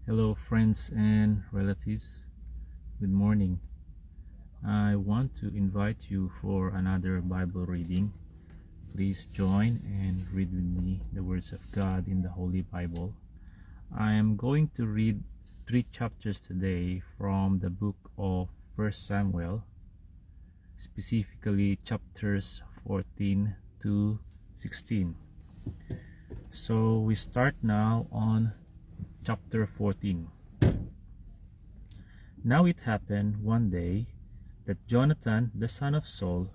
Hello, friends and relatives. Good morning. I want to invite you for another Bible reading. Please join and read with me the words of God in the Holy Bible. I am going to read 3 chapters today from the book of 1 Samuel, specifically chapters 14 to 16. So we start now on chapter 14. Now it happened one day that Jonathan the son of Saul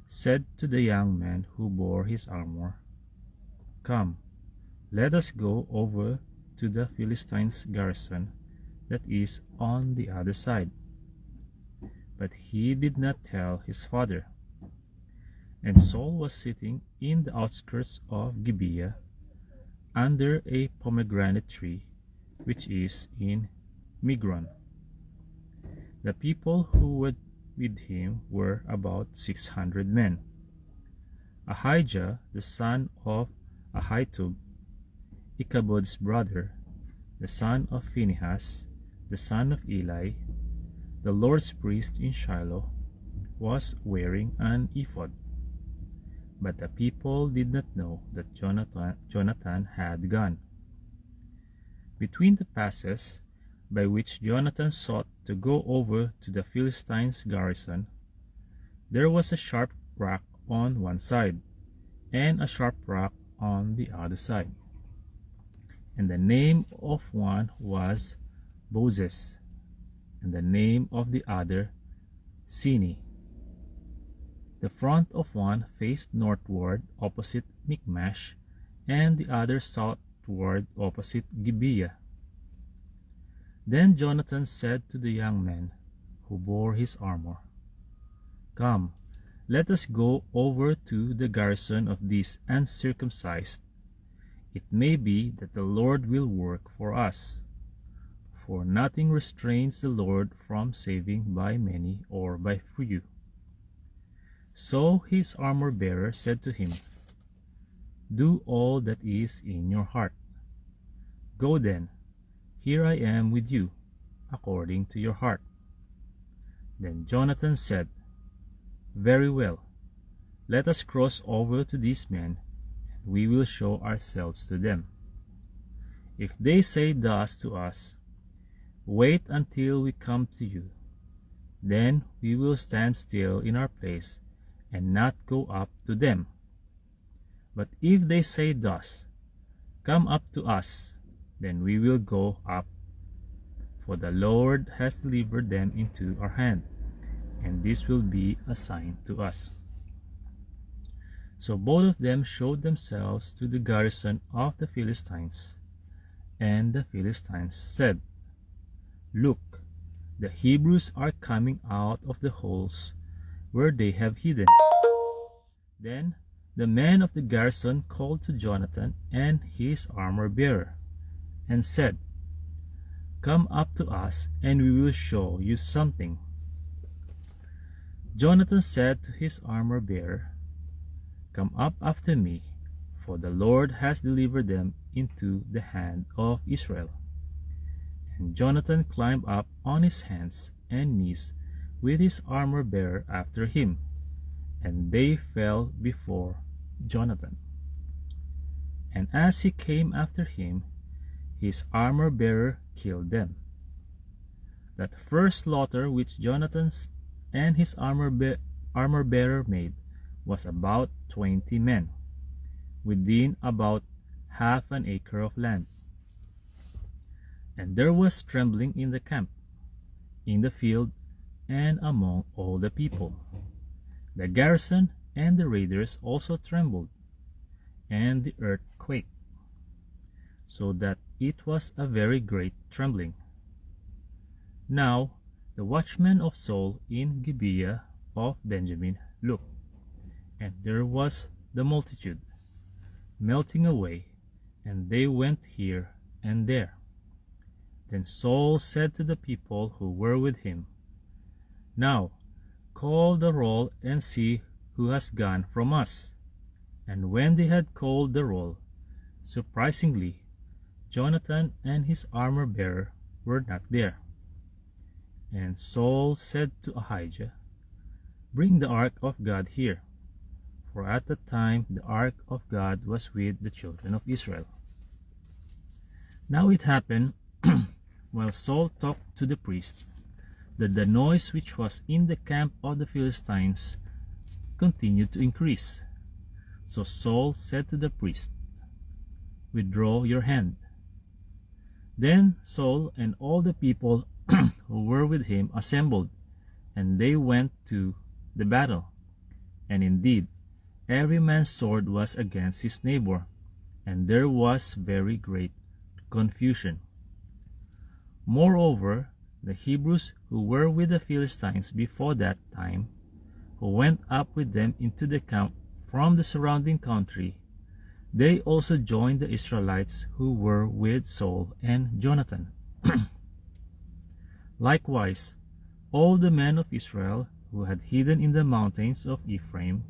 said to the young man who bore his armor, "Come, let us go over to the Philistines' garrison that is on the other side." But he did not tell his father. And Saul was sitting in the outskirts of Gibeah under a pomegranate tree, which is in Migron. The people who were with him were about 600 men. Ahijah, the son of Ahitub, Ichabod's brother, the son of Phinehas, the son of Eli, the Lord's priest in Shiloh, was wearing an ephod. But the people did not know that Jonathan had gone. Between the passes by which Jonathan sought to go over to the Philistines' garrison, there was a sharp rock on one side, and a sharp rock on the other side. And the name of one was Bozez, and the name of the other Sini. The front of one faced northward opposite Michmash, and the other southward opposite Gibeah. Then Jonathan said to the young man who bore his armor, "Come, let us go over to the garrison of these uncircumcised. It may be that the Lord will work for us, for nothing restrains the Lord from saving by many or by few." So his armor-bearer said to him, "Do all that is in your heart. Go then, here I am with you, according to your heart." Then Jonathan said, "Very well, let us cross over to these men, and we will show ourselves to them. If they say thus to us, 'Wait until we come to you,' then we will stand still in our place and not go up to them. But if they say thus, 'Come up to us,' then we will go up, for the Lord has delivered them into our hand, and this will be a sign to us." So both of them showed themselves to the garrison of the Philistines, and the Philistines said, "Look, the Hebrews are coming out of the holes where they have hidden." Then the men of the garrison called to Jonathan and his armor-bearer, and said, "Come up to us, and we will show you something." Jonathan said to his armor-bearer, "Come up after me, for the Lord has delivered them into the hand of Israel." And Jonathan climbed up on his hands and knees with his armor-bearer after him, and they fell before Jonathan. And as he came after him, his armor-bearer killed them. That first slaughter which Jonathan and his armor-bearer made was about 20 men, within about half an acre of land. And there was trembling in the camp, in the field, and among all the people. The garrison and the raiders also trembled, and the earth quaked, so that it was a very great trembling. Now the watchmen of Saul in Gibeah of Benjamin looked, and there was the multitude melting away, and they went here and there. Then Saul said to the people who were with him, "Now call the roll and see who has gone from us." And when they had called the roll, surprisingly, Jonathan and his armor-bearer were not there. And Saul said to Ahijah, "Bring the ark of God here," for at that time the ark of God was with the children of Israel. Now it happened, while Saul talked to the priest, that the noise which was in the camp of the Philistines continued to increase. So Saul said to the priest, "Withdraw your hand." Then Saul and all the people who were with him assembled, and they went to the battle. And indeed, every man's sword was against his neighbor, and there was very great confusion. Moreover, the Hebrews who were with the Philistines before that time, who went up with them into the camp from the surrounding country, they also joined the Israelites who were with Saul and Jonathan. Likewise, all the men of Israel who had hidden in the mountains of Ephraim,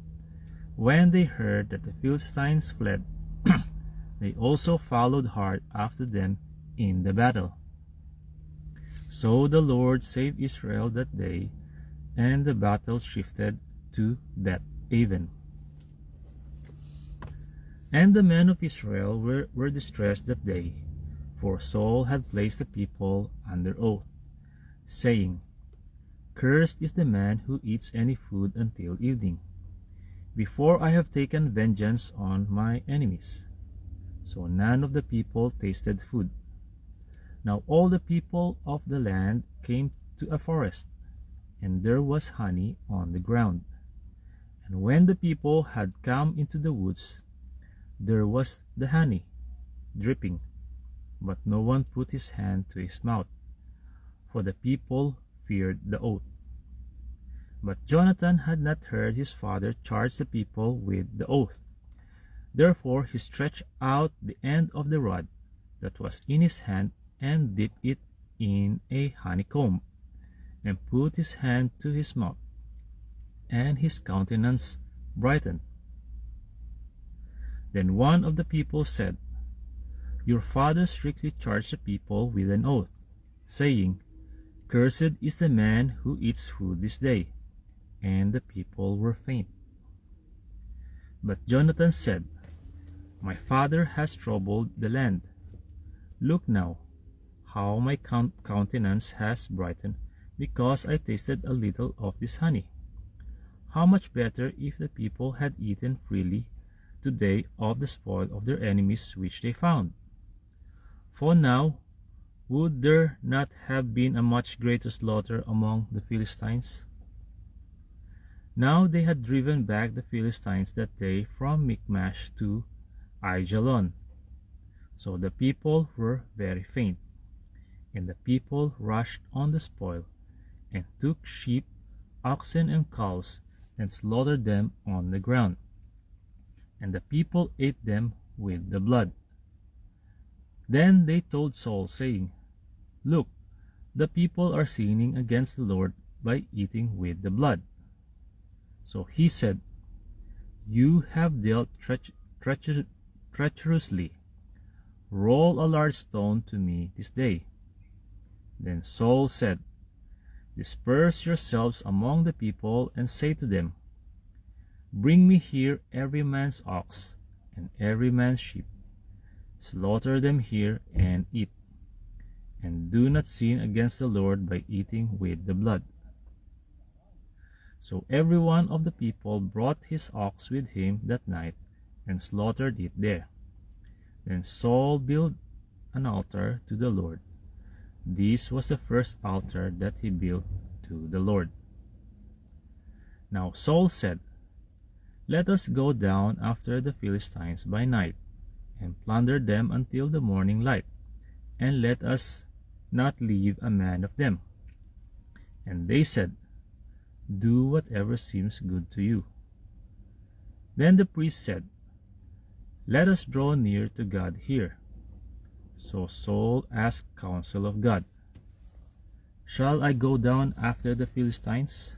when they heard that the Philistines fled, they also followed hard after them in the battle. So the Lord saved Israel that day, and the battle shifted to Beth-aven. And the men of Israel were distressed that day, for Saul had placed the people under oath, saying, "Cursed is the man who eats any food until evening, before I have taken vengeance on my enemies." So none of the people tasted food. Now all the people of the land came to a forest, and there was honey on the ground. And when the people had come into the woods, there was the honey dripping, but no one put his hand to his mouth, for the people feared the oath. But Jonathan had not heard his father charge the people with the oath. Therefore he stretched out the end of the rod that was in his hand, and dipped it in a honeycomb, and put his hand to his mouth, and his countenance brightened. Then one of the people said, "Your father strictly charged the people with an oath, saying, 'Cursed is the man who eats food this day.' And the people were faint." But Jonathan said, "My father has troubled the land. Look now, how my countenance has brightened, because I tasted a little of this honey. How much better if the people had eaten freely today of the spoil of their enemies which they found. For now, would there not have been a much greater slaughter among the Philistines?" Now they had driven back the Philistines that day from Michmash to Aijalon. So the people were very faint, and the people rushed on the spoil, and took sheep, oxen, and cows, and slaughtered them on the ground. And the people ate them with the blood. Then they told Saul, saying, "Look, the people are sinning against the Lord by eating with the blood." So he said, "You have dealt treacherously. Roll a large stone to me this day." Then Saul said, "Disperse yourselves among the people, and say to them, 'Bring me here every man's ox and every man's sheep. Slaughter them here and eat, and do not sin against the Lord by eating with the blood.' So every one of the people brought his ox with him that night, and slaughtered it there. Then Saul built an altar to the Lord. This was the first altar that he built to the Lord. Now Saul said, "Let us go down after the Philistines by night, and plunder them until the morning light, and let us not leave a man of them." And they said, "Do whatever seems good to you." Then the priest said, "Let us draw near to God here." So Saul asked counsel of God, "Shall I go down after the Philistines?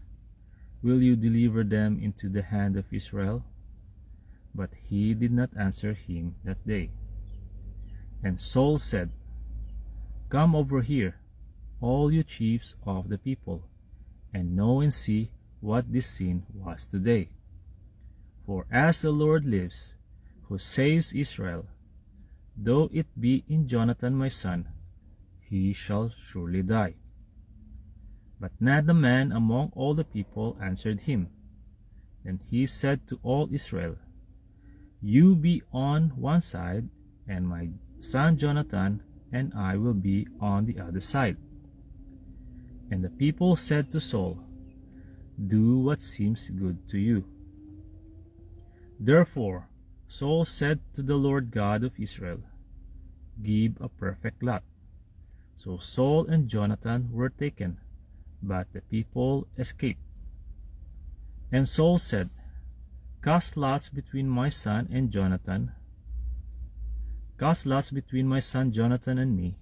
Will you deliver them into the hand of Israel?" But he did not answer him that day. And Saul said, Come over here, all you chiefs of the people, and know and see what this sin was today. For as the Lord lives, who saves Israel, though it be in Jonathan my son, he shall surely die. But not a man among all the people answered him. Then he said to all Israel, You be on one side, and my son Jonathan and I will be on the other side. And the people said to Saul, Do what seems good to you. Therefore Saul said to the Lord God of Israel, Give a perfect lot. So Saul and Jonathan were taken, but the people escaped. And Saul said, Cast lots between my son and Jonathan. Cast lots between my son Jonathan and me.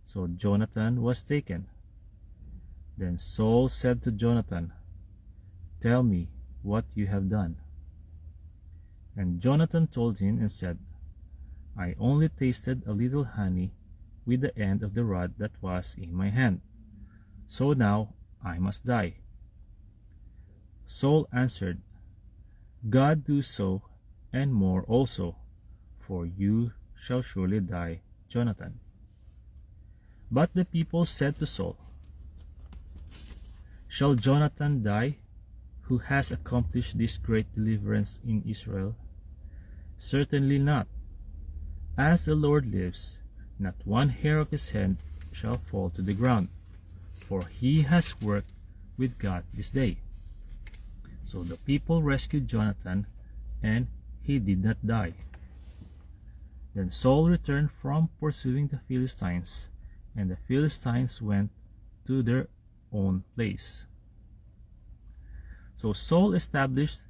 So Jonathan was taken. Then Saul said to Jonathan, Tell me what you have done. And Jonathan told him and said, I only tasted a little honey with the end of the rod that was in my hand. So now I must die. Saul answered, God do so, and more also, for you shall surely die, Jonathan. But the people said to Saul, Shall Jonathan die, who has accomplished this great deliverance in Israel? Certainly not. As the Lord lives, not one hair of his head shall fall to the ground, for he has worked with God this day. So the people rescued Jonathan, and he did not die. Then Saul returned from pursuing the Philistines, and the Philistines went to their own place. So Saul established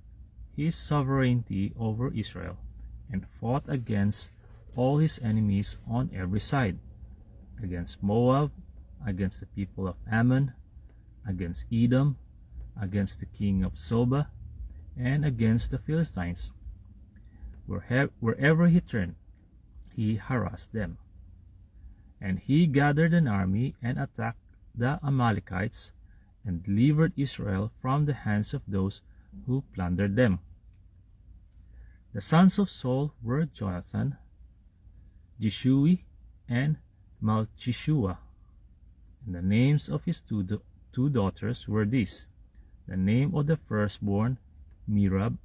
his sovereignty over Israel, and fought against all his enemies on every side, against Moab, against the people of Ammon, against Edom, against the king of Zobah, and against the Philistines. Wherever he turned, he harassed them. And he gathered an army and attacked the Amalekites, and delivered Israel from the hands of those who plundered them. The sons of Saul were Jonathan, Jeshui, and Malchishua. And the names of his two daughters were these: the name of the firstborn, Merab,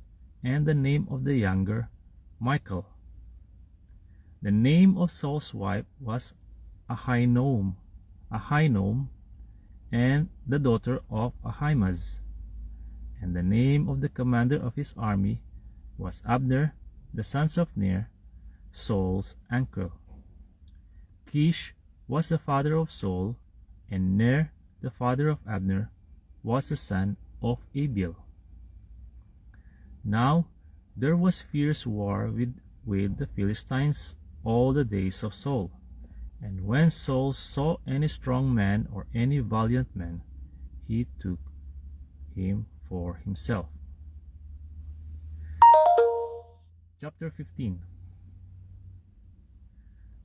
and the name of the younger, Michal. The name of Saul's wife was Ahinoam, and the daughter of Ahimaaz. And the name of the commander of his army was Abner, the son of Ner, Saul's uncle. Kish was the father of Saul, and Ner, the father of Abner, was the son of Abiel. Now there was fierce war with the Philistines all the days of Saul. And when Saul saw any strong man or any valiant man, he took him for himself. Chapter 15.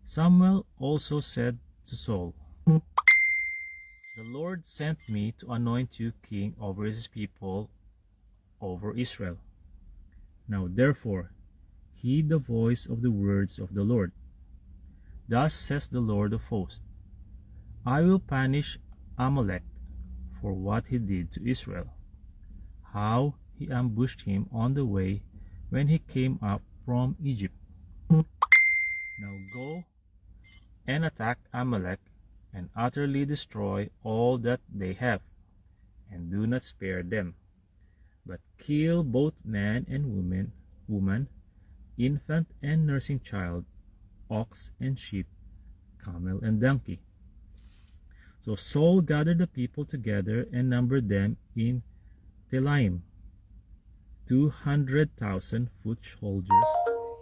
Samuel also said to Saul, The Lord sent me to anoint you king over his people, over Israel. Now therefore, heed the voice of the words of the Lord. Thus says the Lord of hosts, I will punish Amalek for what he did to Israel, how he ambushed him on the way when he came up from Egypt. Now go and attack Amalek, and utterly destroy all that they have, and do not spare them, but kill both man and woman, infant and nursing child, ox and sheep, camel and donkey. So Saul gathered the people together and numbered them in Telaim, 200,000 foot soldiers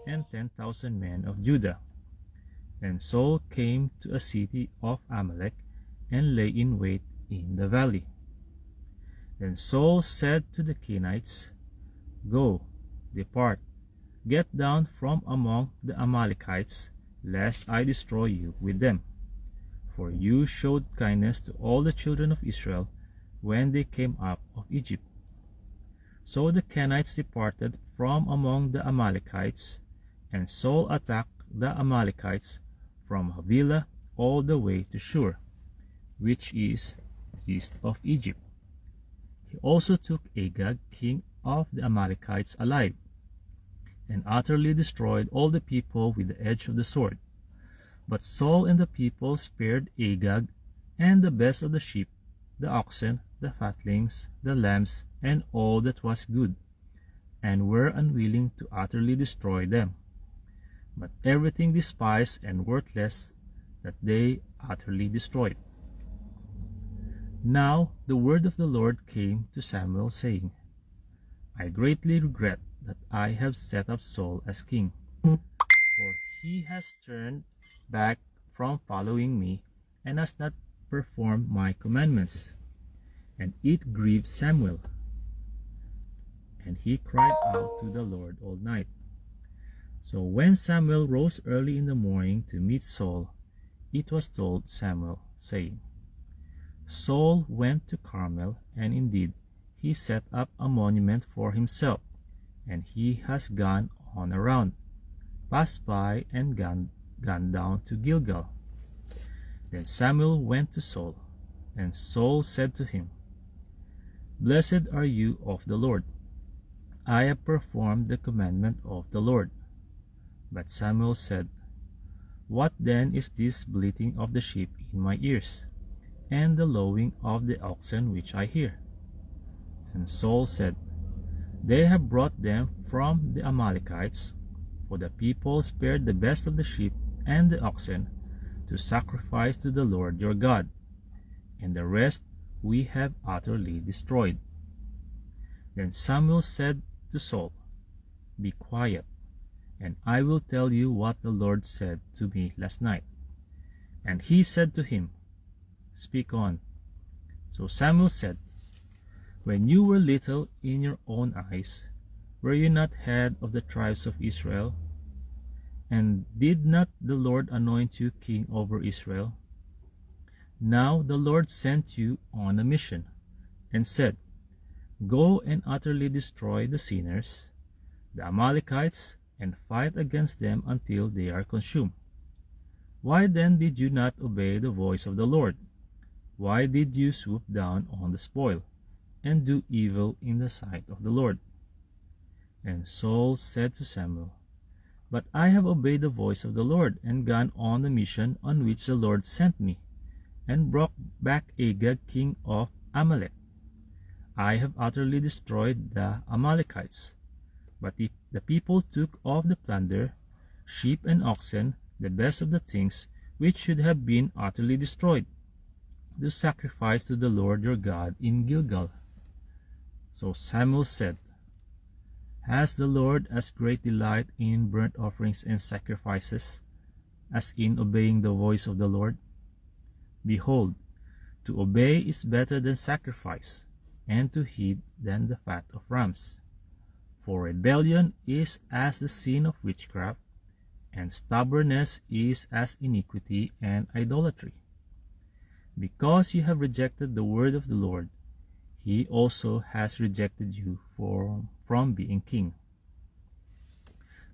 and 10,000 men of Judah. And Saul came to a city of Amalek and lay in wait in the valley. Then Saul said to the Kenites, Go, depart, get down from among the Amalekites, lest I destroy you with them. For you showed kindness to all the children of Israel when they came up of Egypt. So the Kenites departed from among the Amalekites, and Saul attacked the Amalekites from Havilah all the way to Shur, which is east of Egypt. He also took Agag, king of the Amalekites, alive, and utterly destroyed all the people with the edge of the sword. But Saul and the people spared Agag and the best of the sheep, the oxen, the fatlings, the lambs, and all that was good, and were unwilling to utterly destroy them, but everything despised and worthless that they utterly destroyed. Now the word of the Lord came to Samuel, saying, I greatly regret that I have set up Saul as king, for he has turned back from following me, and has not performed my commandments. And it grieved Samuel, and he cried out to the Lord all night. So when Samuel rose early in the morning to meet Saul, it was told Samuel, saying, Saul went to Carmel, and indeed he set up a monument for himself, and he has gone on around, passed by, and gone down to Gilgal. Then Samuel went to Saul, and Saul said to him, Blessed are you of the Lord. I have performed the commandment of the Lord. But Samuel said, What then is this bleating of the sheep in my ears, and the lowing of the oxen which I hear? And Saul said, They have brought them from the Amalekites, for the people spared the best of the sheep and the oxen to sacrifice to the Lord your God, and the rest we have utterly destroyed. Then Samuel said to Saul, Be quiet, and I will tell you what the Lord said to me last night. And he said to him, Speak on. So Samuel said, When you were little in your own eyes, were you not head of the tribes of Israel? And did not the Lord anoint you king over Israel? Now the Lord sent you on a mission, and said, Go and utterly destroy the sinners, the Amalekites, and fight against them until they are consumed. Why then did you not obey the voice of the Lord? Why did you swoop down on the spoil, and do evil in the sight of the Lord? And Saul said to Samuel, But I have obeyed the voice of the Lord, and gone on the mission on which the Lord sent me, and brought back Agag king of Amalek. I have utterly destroyed the Amalekites. But if the people took of the plunder, sheep and oxen, the best of the things which should have been utterly destroyed, to sacrifice to the Lord your God in Gilgal. So Samuel said, Has the Lord as great delight in burnt offerings and sacrifices as in obeying the voice of the Lord? Behold, to obey is better than sacrifice, and to heed than the fat of rams. For rebellion is as the sin of witchcraft, and stubbornness is as iniquity and idolatry. Because you have rejected the word of the Lord, he also has rejected you from being king.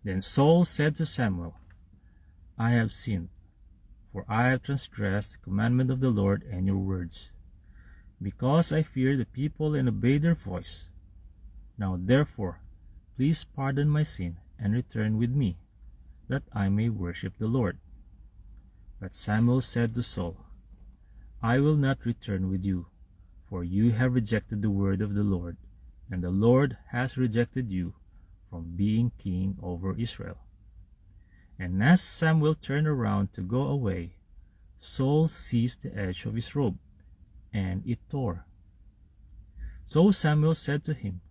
Then Saul said to Samuel, I have sinned, for I have transgressed the commandment of the Lord and your words, because I fear the people and obey their voice. Now therefore, please pardon my sin and return with me, that I may worship the Lord. But Samuel said to Saul, I will not return with you, for you have rejected the word of the Lord, and the Lord has rejected you from being king over Israel. And as Samuel turned around to go away, Saul seized the edge of his robe, and it tore. So Samuel said to him,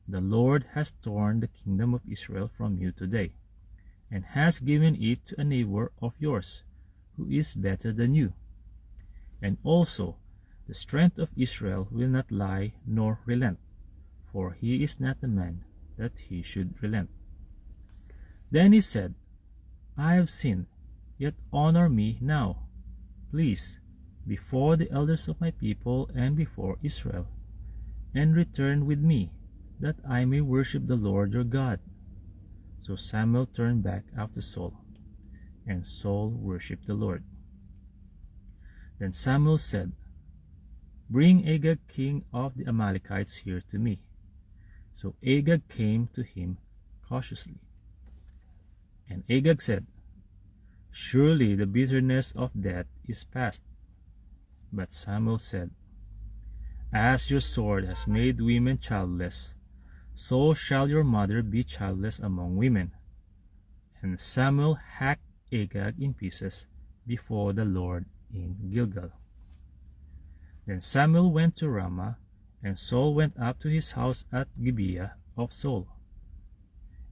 The Lord has torn the kingdom of Israel from you today, and has given it to a neighbor of yours, who is better than you. And also the strength of Israel will not lie nor relent, for he is not a man that he should relent. Then he said, I have sinned, Yet honor me now, please, before the elders of my people and before Israel, and return with me, that I may worship the Lord your God." So Samuel turned back after Saul, and Saul worshipped the Lord. Then Samuel said, "Bring Agag king of the Amalekites here to me." So Agag came to him cautiously. And Agag said, "Surely the bitterness of death is past." But Samuel said, "As your sword has made women childless, so shall your mother be childless among women." And Samuel hacked Agag in pieces before the Lord in Gilgal. Then Samuel went to Ramah, and Saul went up to his house at Gibeah of Saul.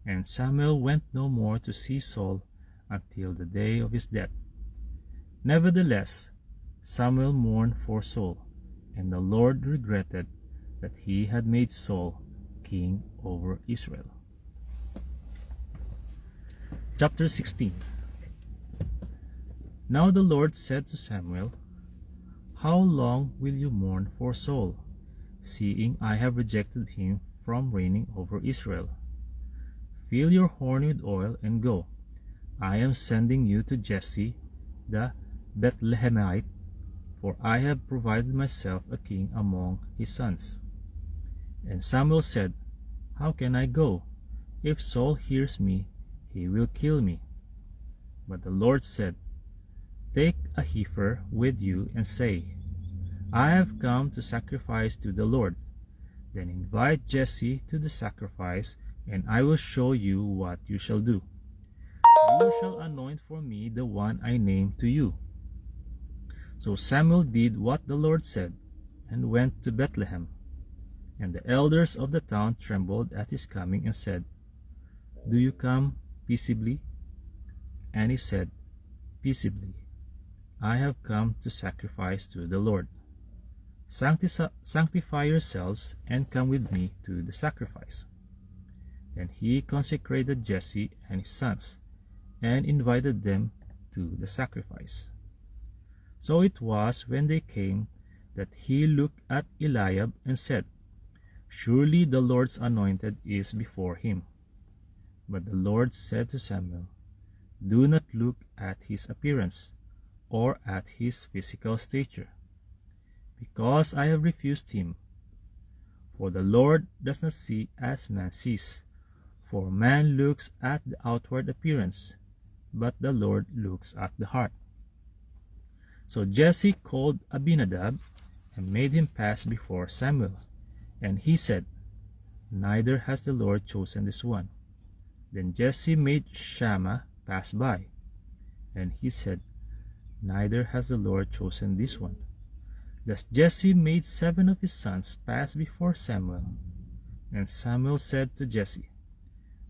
And Samuel went no more to see Saul until the day of his death. Nevertheless, Samuel mourned for Saul, and the Lord regretted that he had made Saul king over Israel. Chapter 16. Now the Lord said to Samuel, "How long will you mourn for Saul, seeing I have rejected him from reigning over Israel? Fill your horn with oil and go. I am sending you to Jesse the Bethlehemite, for I have provided myself a king among his sons." And Samuel said, "How can I go? If Saul hears me, he will kill me." But the Lord said, "Take a heifer with you and say, 'I have come to sacrifice to the Lord.' Then invite Jesse to the sacrifice, and I will show you what you shall do. You shall anoint for me the one I name to you." So Samuel did what the Lord said, and went to Bethlehem. And the elders of the town trembled at his coming and said, "Do you come peaceably?" And he said, "Peaceably. I have come to sacrifice to the Lord. Sanctify yourselves and come with me to the sacrifice." Then he consecrated Jesse and his sons, and invited them to the sacrifice. So it was when they came that he looked at Eliab and said, "Surely the Lord's anointed is before him." But the Lord said to Samuel, "Do not look at his appearance, or at his physical stature, because I have refused him. For the Lord does not see as man sees, for man looks at the outward appearance, but the Lord looks at the heart." So Jesse called Abinadab and made him pass before Samuel. And he said, "Neither has the Lord chosen this one." Then Jesse made Shammah pass by. And he said, "Neither has the Lord chosen this one." Thus Jesse made 7 of his sons pass before Samuel. And Samuel said to Jesse,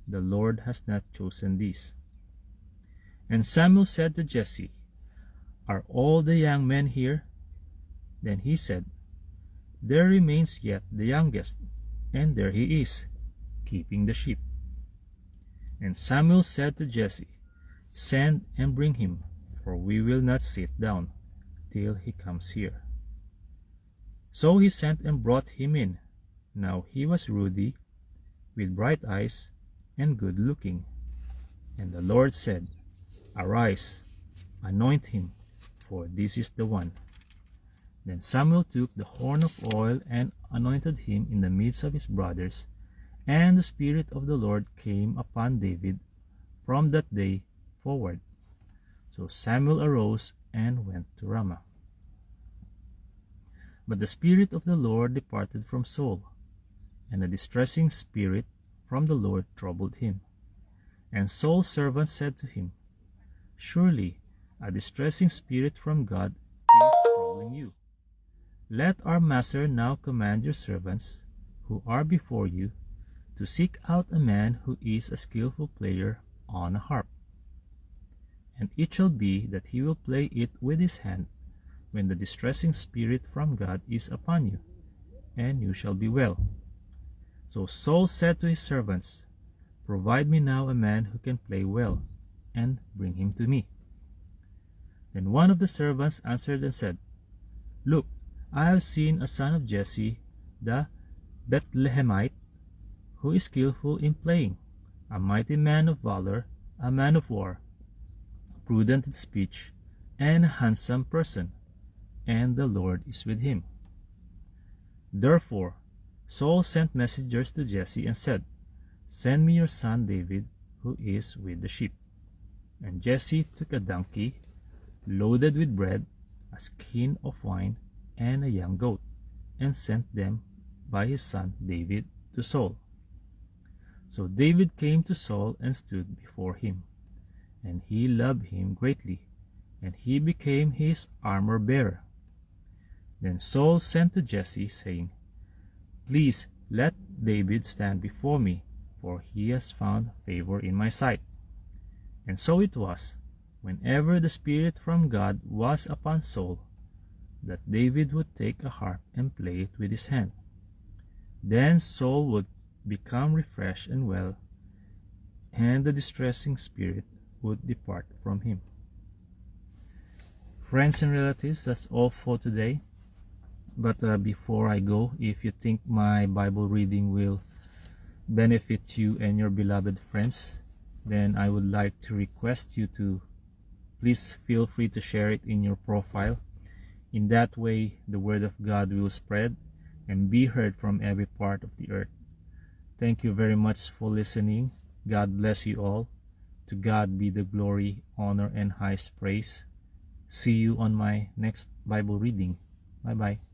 "The Lord has not chosen these." And Samuel said to Jesse, "Are all the young men here?" Then he said, "There remains yet the youngest, and there he is, keeping the sheep." And Samuel said to Jesse, "Send and bring him, for we will not sit down till he comes here." So he sent and brought him in. Now he was ruddy, with bright eyes, and good looking. And the Lord said, "Arise, anoint him, for this is the one." Then Samuel took the horn of oil and anointed him in the midst of his brothers, and the Spirit of the Lord came upon David from that day forward. So Samuel arose and went to Ramah. But the Spirit of the Lord departed from Saul, and a distressing spirit from the Lord troubled him. And Saul's servants said to him, "Surely a distressing spirit from God is troubling you. Let our master now command your servants, who are before you, to seek out a man who is a skillful player on a harp. And it shall be that he will play it with his hand when the distressing spirit from God is upon you, and you shall be well." So Saul said to his servants, "Provide me now a man who can play well, and bring him to me." Then one of the servants answered and said, Look, I have seen a son of Jesse the Bethlehemite, who is skillful in playing, a mighty man of valor, a man of war, prudent in speech, and a handsome person, and the Lord is with him. Therefore Saul sent messengers to Jesse and said, Send me your son David, who is with the sheep. And Jesse took a donkey, loaded with bread, a skin of wine, and a young goat, and sent them by his son David to Saul. So David came to Saul and stood before him, and he loved him greatly, and he became his armor-bearer. Then Saul sent to Jesse, saying, Please let David stand before me, for he has found favor in my sight. And so it was, whenever the Spirit from God was upon Saul, that David would take a harp and play it with his hand. Then Saul would become refreshed and well, and the distressing spirit would depart from him. Friends and relatives, that's all for today. But before I go, if you think my Bible reading will benefit you and your beloved friends, then I would like to request you to please feel free to share it in your profile. In that way, the word of God will spread and be heard from every part of the earth. Thank you very much for listening. God bless you all. To God be the glory, honor, and highest praise. See you on my next Bible reading. Bye-bye.